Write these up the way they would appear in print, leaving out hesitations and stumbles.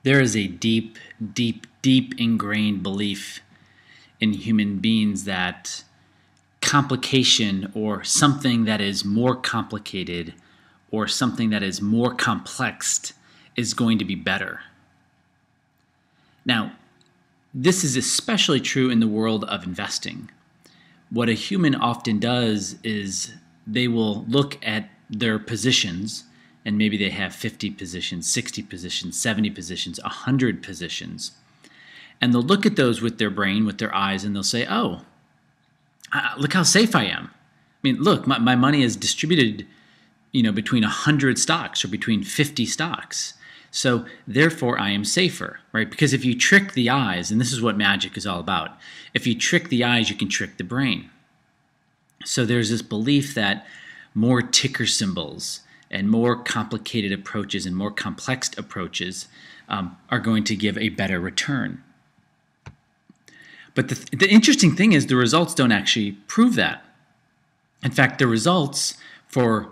There is a deep, deep, deep ingrained belief in human beings that complication or something that is more complicated or something that is more complex is going to be better. Now, this is especially true in the world of investing. What a human often does is they will look at their positions, and maybe they have 50 positions, 60 positions, 70 positions, 100 positions. And they'll look at those with their brain, with their eyes, and they'll say, oh, look how safe I am. I mean, look, my money is distributed, between 100 stocks or between 50 stocks. So therefore, I am safer, right? Because if you trick the eyes, and this is what magic is all about, if you trick the eyes, you can trick the brain. So there's this belief that more ticker symbols and more complicated approaches and more complex approaches are going to give a better return. But the interesting thing is the results don't actually prove that. In fact, the results for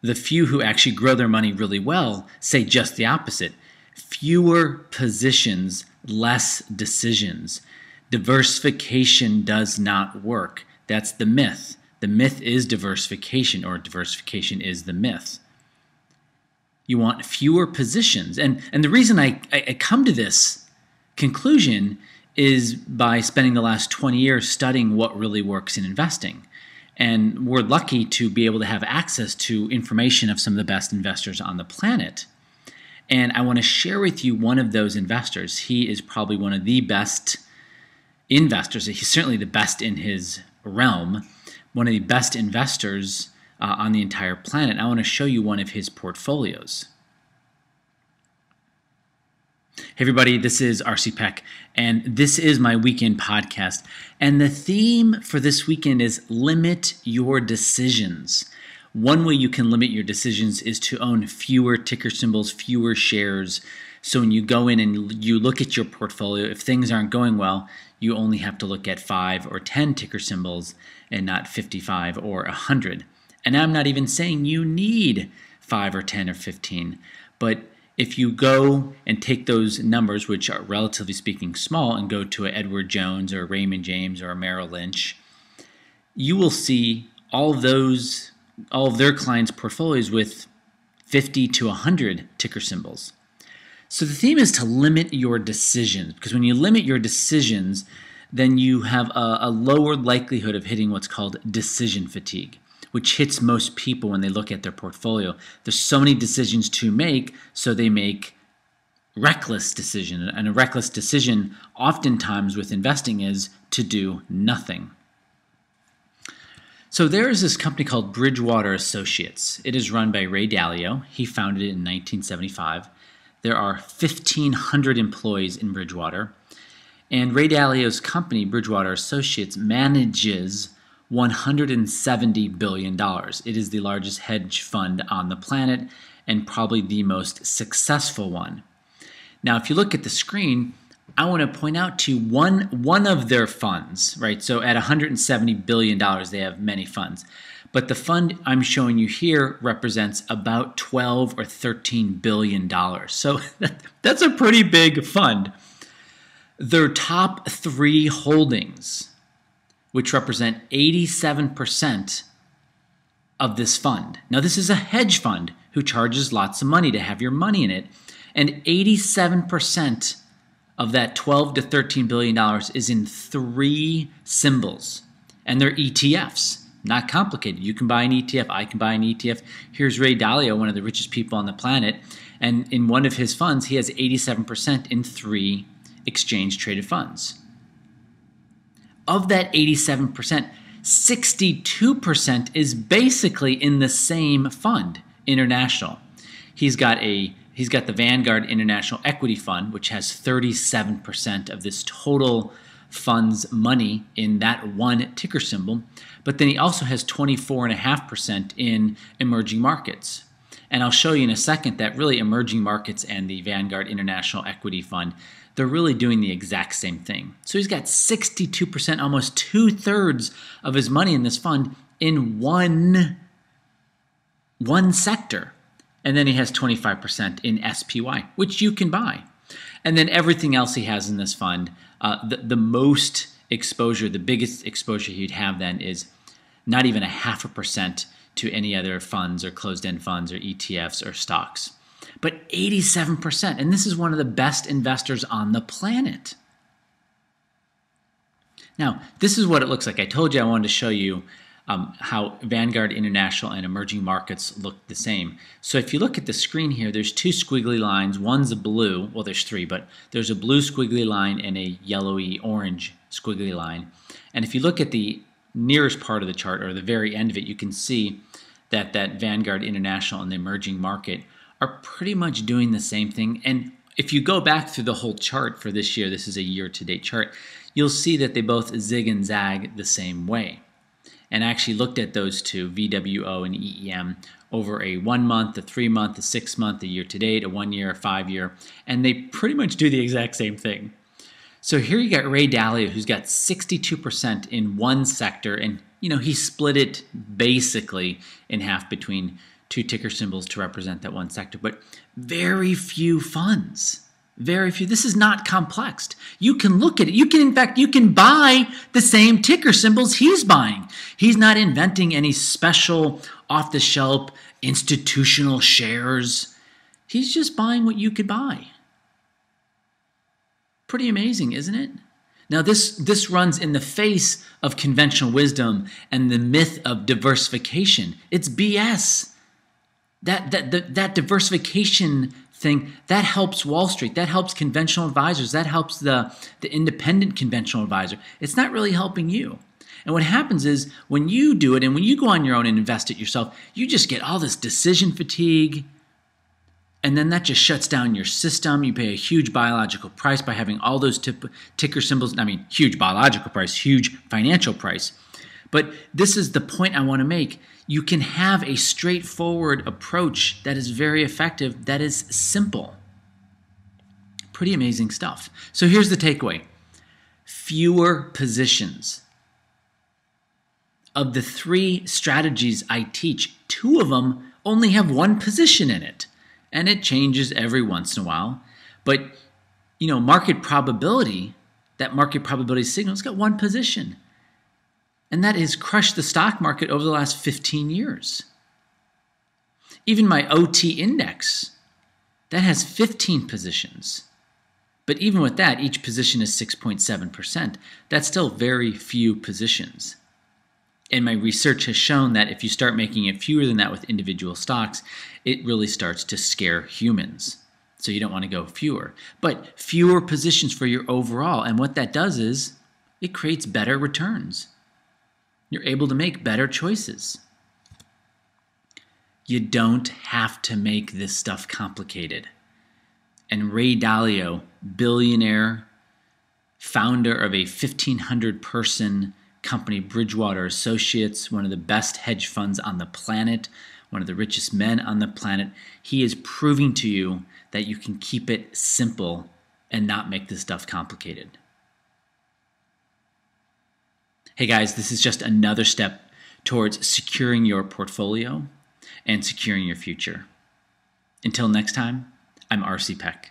the few who actually grow their money really well say just the opposite. Fewer positions, less decisions. Diversification does not work. That's the myth. The myth is diversification, or diversification is the myth. You want fewer positions. And the reason I come to this conclusion is by spending the last 20 years studying what really works in investing. And we're lucky to be able to have access to information of some of the best investors on the planet. And I want to share with you one of those investors. He is probably one of the best investors. He's certainly the best in his realm, one of the best investors on the entire planet. I want to show you one of his portfolios. Hey everybody, this is RC Peck, and this is my weekend podcast. And the theme for this weekend is limit your decisions. One way you can limit your decisions is to own fewer ticker symbols, fewer shares. So when you go in and you look at your portfolio, if things aren't going well, you only have to look at 5 or 10 ticker symbols and not 55 or 100. And I'm not even saying you need 5 or 10 or 15, but if you go and take those numbers, which are relatively speaking small, and go to an Edward Jones or a Raymond James or a Merrill Lynch, you will see all of their clients' portfolios with 50 to 100 ticker symbols. So the theme is to limit your decisions, because when you limit your decisions, then you have a lower likelihood of hitting what's called decision fatigue, which hits most people when they look at their portfolio. There's so many decisions to make, so they make reckless decisions. And a reckless decision oftentimes with investing is to do nothing. So there is this company called Bridgewater Associates. It is run by Ray Dalio. He founded it in 1975. There are 1,500 employees in Bridgewater. And Ray Dalio's company, Bridgewater Associates, manages $170 billion. It is the largest hedge fund on the planet and probably the most successful one. Now, if you look at the screen, I want to point out to you one of their funds, right? So at $170 billion, they have many funds. But the fund I'm showing you here represents about $12 or $13 billion. So that's a pretty big fund. Their top 3 holdings, which represent 87% of this fund. Now, this is a hedge fund who charges lots of money to have your money in it, and 87% of that $12 to $13 billion is in 3 symbols, and they're ETFs. Not complicated. You can buy an ETF. I can buy an ETF. Here's Ray Dalio, one of the richest people on the planet, and in one of his funds, he has 87% in 3 exchange-traded funds. Of that 87%, 62% is basically in the same fund, international. He's got the Vanguard International Equity Fund, which has 37% of this total fund's money in that one ticker symbol. But then he also has 24.5% in emerging markets. And I'll show you in a second that really emerging markets and the Vanguard International Equity Fund, they're really doing the exact same thing. So he's got 62%, almost 2/3 of his money in this fund in one sector. And then he has 25% in SPY, which you can buy. And then everything else he has in this fund, the most exposure, the biggest exposure he'd have then is not even 0.5% to any other funds or closed-end funds or ETFs or stocks. But 87%, and this is one of the best investors on the planet. Now, this is what it looks like. I told you I wanted to show you how Vanguard International and emerging markets look the same. So if you look at the screen here, there's two squiggly lines. One's a blue, well, there's three, but there's a blue squiggly line and a yellowy orange squiggly line. And if you look at the nearest part of the chart, or the very end of it, you can see that Vanguard International and the emerging market are pretty much doing the same thing. And if you go back through the whole chart for this year, this is a year-to-date chart, you'll see that they both zig and zag the same way. And I actually looked at those two, VWO and EEM, over a 1 month, a 3 month, a 6 month, a year-to-date, a 1 year, a 5 year, and they pretty much do the exact same thing. So here you got Ray Dalio, who's got 62% in one sector, and he split it basically in half between two ticker symbols to represent that one sector, but very few funds. Very few. This is not complex. You can look at it. In fact, you can buy the same ticker symbols he's buying. He's not inventing any special off-the-shelf institutional shares. He's just buying what you could buy. Pretty amazing, isn't it? Now, this runs in the face of conventional wisdom and the myth of diversification. It's BS. That diversification thing, that helps Wall Street, that helps conventional advisors, that helps the independent conventional advisor. It's not really helping you. And what happens is when you do it and when you go on your own and invest it yourself, you just get all this decision fatigue, and then that just shuts down your system. You pay a huge biological price by having all those ticker symbols. I mean, huge biological price, huge financial price. But this is the point I want to make. You can have a straightforward approach that is very effective, that is simple. Pretty amazing stuff. So here's the takeaway. Fewer positions. Of the 3 strategies I teach, 2 of them only have 1 position in it. And it changes every once in a while. But, market probability, that market probability signal, it's got 1 position. And that has crushed the stock market over the last 15 years. Even my OT index, that has 15 positions. But even with that, each position is 6.7%. That's still very few positions. And my research has shown that if you start making it fewer than that with individual stocks, it really starts to scare humans. So you don't want to go fewer. But fewer positions for your overall. And what that does is it creates better returns. You're able to make better choices. You don't have to make this stuff complicated. And Ray Dalio, billionaire, founder of a 1,500-person company, Bridgewater Associates, one of the best hedge funds on the planet, one of the richest men on the planet, he is proving to you that you can keep it simple and not make this stuff complicated. Hey guys, this is just another step towards securing your portfolio and securing your future. Until next time, I'm RC Peck.